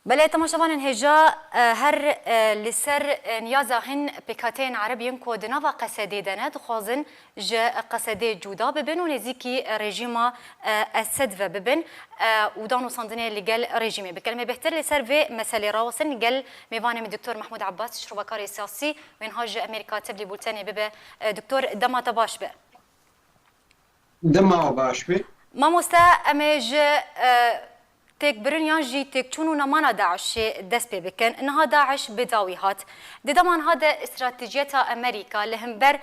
بله تماشاوان هجا هر لسر نیازا هن پکاتین عربیان کو دنوا قصده دنه دخوازن جا قصده جودا ببن و نزیکی رژیما اسد و ببن و دانو صندنه لگل رژیمی بکلمه بهتر لسر و مسئله راوسن لگل میوانه من دکتور محمود عباس شروبکار سیاسی و انهاج امریکا تبلی بولتنی ببه دکتور دما تباش به دما باش به ما مستا امج تك برنيان جي تك تشونو نمانا داعش دس بكن انها داعش بداويهات دمان هذا استراتيجيتها امريكا لهم بر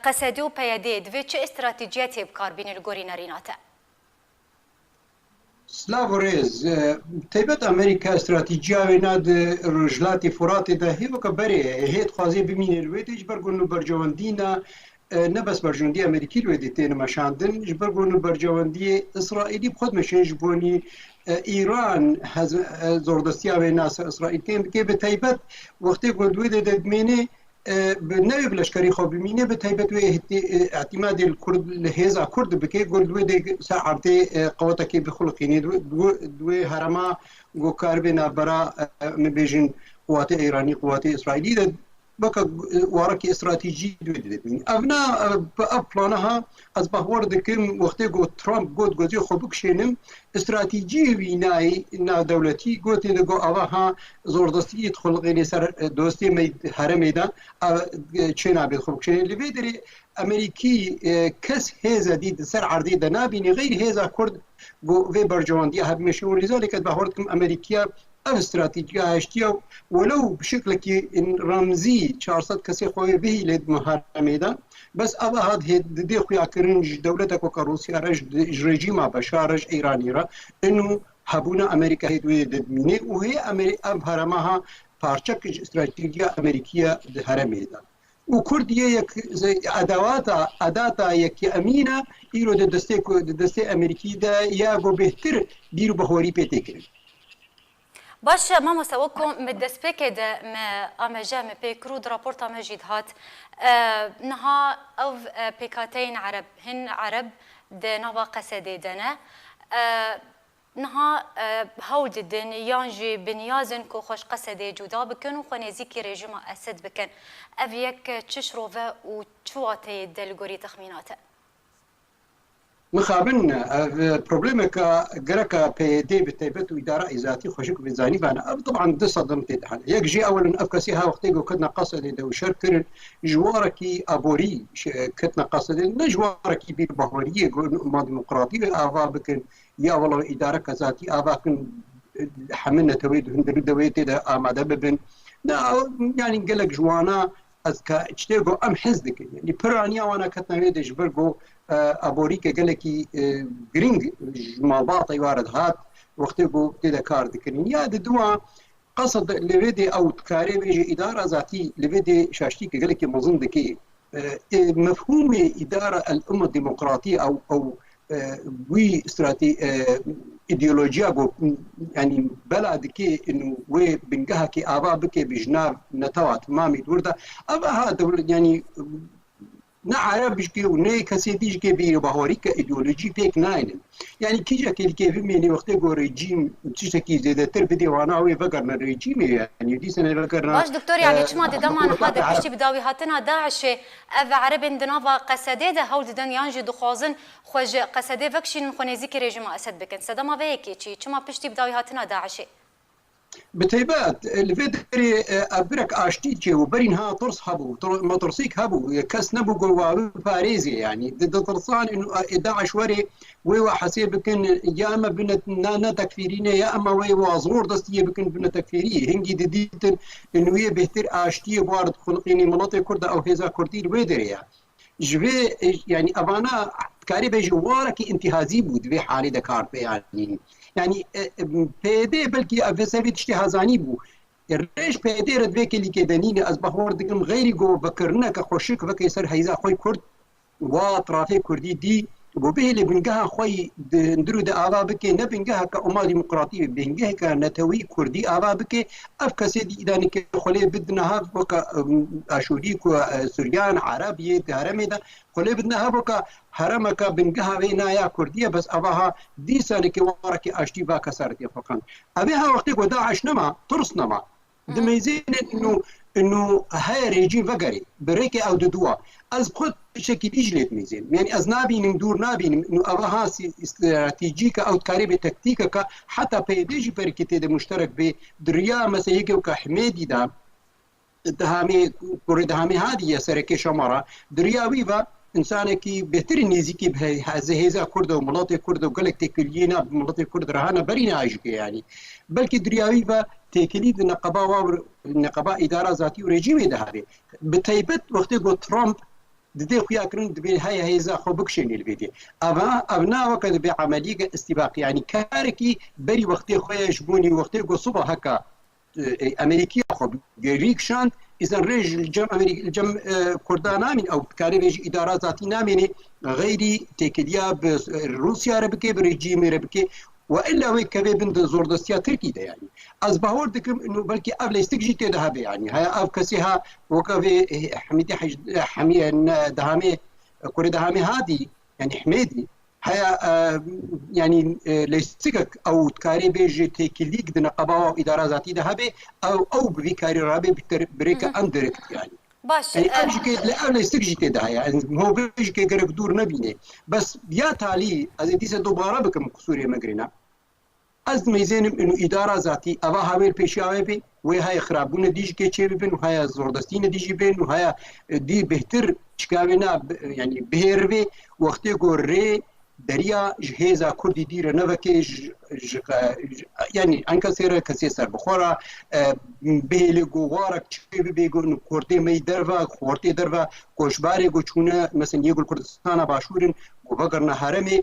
قصدو بيديد في تش استراتيجيتي بكار بين الغورينا ريناتا سلاوريز تيبت امريكا استراتيجيا ويناد رجلاتي فراتي ده هي وكبري هي تخازي بمين الويتج برغونو برجواندينا نبس برجواندي امريكي الويدي تين مشاندن جبرغونو برجواندي اسرائيلي بخد مشين جبوني ایران زوردستی و ناس اسرائیل که به تایبت وقتی گلدوی دادمینه به نوی بلشکری خواب بمینه به تایبت و اعتماد الکرد لهزا کرد بکه گلدوی د ساعته قوته که بخلقینی دوی هرما گو کار بنا برا مبیجن قوات ایرانی قوات اسرائیلی بقى وراك استراتيجي دويدين افنا بلانها از بهور دكم وقت جو ترامب جود جوزي خوبك شينم استراتيجي ويناي نا دولتي جوت نگو اواها زوردستي يدخل غير سر دوستي مي هرميدا تشينا بيدخل شيء اللي بيدري امريكي كس هذا دي سر عرضي دنابين غير هذا كرد جو في برجواندي هب مشهور لذلك بهوركم امريكيه استراتيجية هشتيا ولو بشكل رمزي 400 كسي خوي به لد مهارميدا بس أبا هاد دي خويا كرنج دولتك وكروسيا رج رجيم بشارج إيراني را إنه هبونا أمريكا هيدوي دميني وهي أمريكا هرمها بارشك استراتيجية أمريكية هرميدا وكردية يك أداتا يك أمينة إيرو دستي أمريكي دا ياغو بهتر ديرو بهوري بيتكرن باش ما مستواكم مدسبك ده ما امجا ما بيكرود رابورت مجيد هات نها او بيكاتين عرب هن عرب ده نوا قصده دنا نها هود دن يانجي بنيازن كو خوش قصده جدا بكن وخنزيكي ريجيم اسد بكن افيك تشروفه وتشواتي دلغوري تخميناته مخابن بروبلمك جركا بي دي بتيبت وإدارة ذاتي خوشك بزاني فأنا طبعا دي صدمت تحن يجي أولا أفكسيها وقتي كنا قصد دو شركر جواركي أبوري كتنا قصد نجواركي بالبهورية ما ديمقراطية آفا بكن يا والله إدارة كذاتي آفا كن حملنا تويد هندر دويت ده آماده ببن يعني قالك جوانا از که اشتغو ام حزدك يعني برانيا وانا كتنا ويدش برغو ابوريكا قالكي جرينج مالباطي وارد هات وقتو تدا كار دكرين يا دوا قصد لفيدي او تكاري بيجي اداره ذاتي لفيدي شاشتي قالكي مظن دكي مفهوم اداره الامه الديمقراطيه او وي ايديولوجيا يعني بلدك انه وي بنجها كي ابا بكي بجناب نتوات مامي ورده ابا هذا يعني نعرف كي وني كسيديش كي بيرو بهوريك ايديولوجي بيك ناين يعني كيجا كي مني وقت جو ريجيم تشتكي زي تر بدي وانا وي فكرنا ريجيم يعني دي سنه فكرنا باش دكتور يعني شما دمان هذا بشتي بداوي هاتنا داعش اف عرب دنافا قصده ده هول دن يانجي دخوازن خوج قصده فكشين خنيزيكي ريجيم اسد بكن سدما بيكي شما بشتي بداوي هاتنا داعش بتيبات الفيدري أبرك أشتيتشي وبرينها ترس هبو ما ترسيك هبو كاس نبو جوا باريزي يعني ضد ترصان إنه داعش وري ويوا حسيب بكن يا أما بنت نانا تكفيرين يا أما ويوا زور دستي بكن بنت تكفيرية هنجي ديتن إنه هي بهتر أشتي بارد خلقيني مناطق كردة أو هذا كردي الفيدري يعني جوي يعني أبانا كاري بجوارك انتهازي بود في حالي دكار يعني پیده بلکه افسری اجتهازانی بو الريش پیده رد وکی لیکه دنینه از بهور دکم غیری گو بکرنه که خوشک وکی سر هیزا خوی کرد و طرافه کردی دی بو به اللي بنجاها خوي ندرو ده آبا بكي نبنجاها كأمة ديمقراطية بنجاها كنتوي كردي آبا بكي أفكاسي دي إذا نك خلي بدنا هاف بكا أشوري كو سوريان عربي هرمي ده خلي بدنا هاف بكا هرمك بنجاها بينا يا كردية بس أباها دي سنة كوارك أشتي باكا صارت يفقن أبيها وقتي وداعش نما ترس نما دميزين انه هاي ريجيم فقري بريكي او ددوا از خود بشكل اجلت ميزين يعني از نابينم دور نابينم انه ابها استراتيجيكا او تكاري بتكتيكا حتى بيديجي بركتي ده مشترك بدريا مثلا هيك وكحميدي دا دهامي كوري دهامي هذه يا سركي شمارة دريا ويفا انسانكي بهتر نيزيكي بهذا كرد ومناطق كرد وقالك تكلينا مناطق كرد رهانا برينا عايشك يعني بلكي دريا ويفا تكليد نقابة إدارة ذاتي ورجيم ده بتيبت وقت جو ترامب ددي خويا كرن دبي هاي هيزا خو بكشني الفيديو ابنا وقت بعمليه استباق يعني كاركي بري وقت خويا جبوني وقت جو صبح هكا امريكي خو جريك شانت اذا ريج الجم كردان امين او كاري ريج اداره ذاتي نامين غيري تكليا بروسيا ربكي بريجيم ربكي والا وي كبي بند زوردستيا تركي ده يعني از باور دكم انه بلكي قبل يستجي ده يعني هاي اف كسيها وكبي حميدي حميه دهامي كوري دهامي هادي يعني حميدي هيا يعني ليستيك او تكاري بيجي تكليك دنا قبا اداره ذاتي دهبي او بفيكاري رابي بريكا اندركت يعني باش يعني امشي لا ليستيك ده يعني هو بيجي كيقرب دور نبينه بس يا تالي از دي دوباره بكم سوريا مغرينا از ميزانم انه اداره ذاتي ابا هاويل بيشاوي بي وهي خرابون ديج كيتشي بين وهي زوردستين ديجي بين وهي دي بهتر شكاوينا يعني بهربي وقتي غوري دريا جهيزا كردي دير نفكي يعني انك سير كسي سر بخورا بهلي غوارك تشي بيغو كردي مي درفا خورتي درفا كوشباري غوچونه مثلا يقول كردستان باشورن وبقرنا هرمي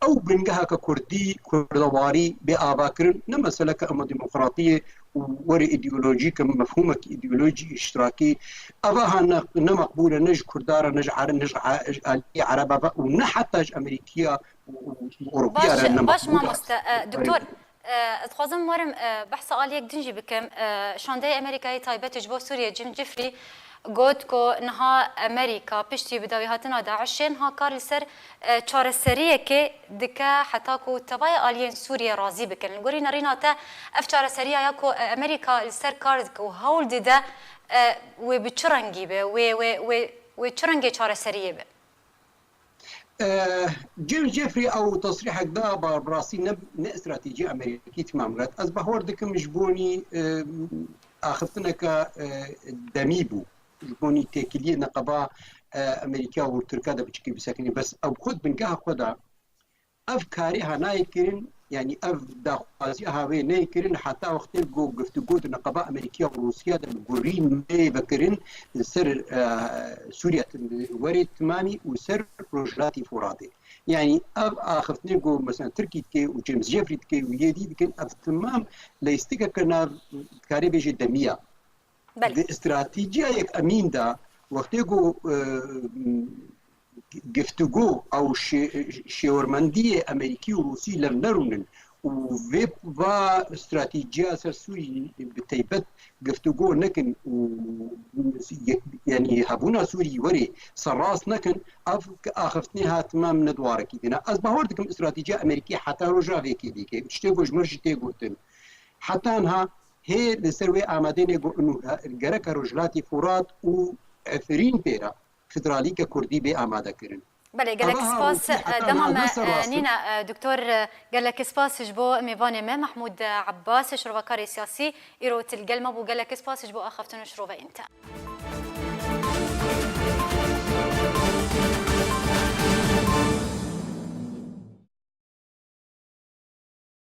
او بنجها كردي كردواري بآباكرن نمثلا كأمة ديمقراطية وري ايديولوجيك مفهومك ايديولوجي اشتراكي اباها نمقبوله نج كرداره نج عربه ونحتى امريكيه واوروبيه باش ما دكتور تخوازم ورم بحث عليك دنجي بكم شاندي امريكاي تايبت جبو سوريا جيم جيفري قلت كو نها امريكا بشتي بداوي هاتنا داعشين ها كار سر چار سريه كي دكا حتى كو تباي الين سوريا راضي بكن نقولي نرينا تا اف چار سريه ياكو امريكا سر كار كو هول ددا و بچرنگي به و چرنگي چار سريه به جيم جيفري او تصريح دا براسي ن استراتيجيه امريكيه تمام از بهور دكم جبوني اخذتنا ك دميبو جبوني تكليه نقبا امريكا وتركيا دا بتشكي بسكني بس او خد بنكها خدا افكاري هناي كرين يعني اف داخازي هاوي ناي كرين حتى وقت جو گفتگو نقبا امريكا وروسيا دا بقورين مي بكرين سر سوريا وري تمامي وسر روجلاتي فرادي يعني اخذتني جو مثلا تركي كي وجيمس جيفري كي ويدي كان اف تمام ليستيكا كنا كاري بيجي دميه استراتيجيه يك امين دا وقت جو گفتگو او شورمندی امریکی و روسی لرنرونن و استراتیجیا سوری بتیبت گفتگو نکن يعني هبونا سوري وري سراس نكن اخفتنيها تمام ندوار كيدنا از بهوردكم استراتيجيه امريكيه حتى رجع فيكي ديكي تشتغل جمرجتي قلتن حتى انها هي لسروي امادين انه جرك رجلاتي فرات و افرين بيرا فدرالي كردي بي اماده كرن بله قالك سباس دمام نينا دكتور قالك سباس جبو ميفاني ما محمود عباس شروفكاري سياسي ايرو تلقلمه بو قالك سباس جبو اخفتن شروفه انت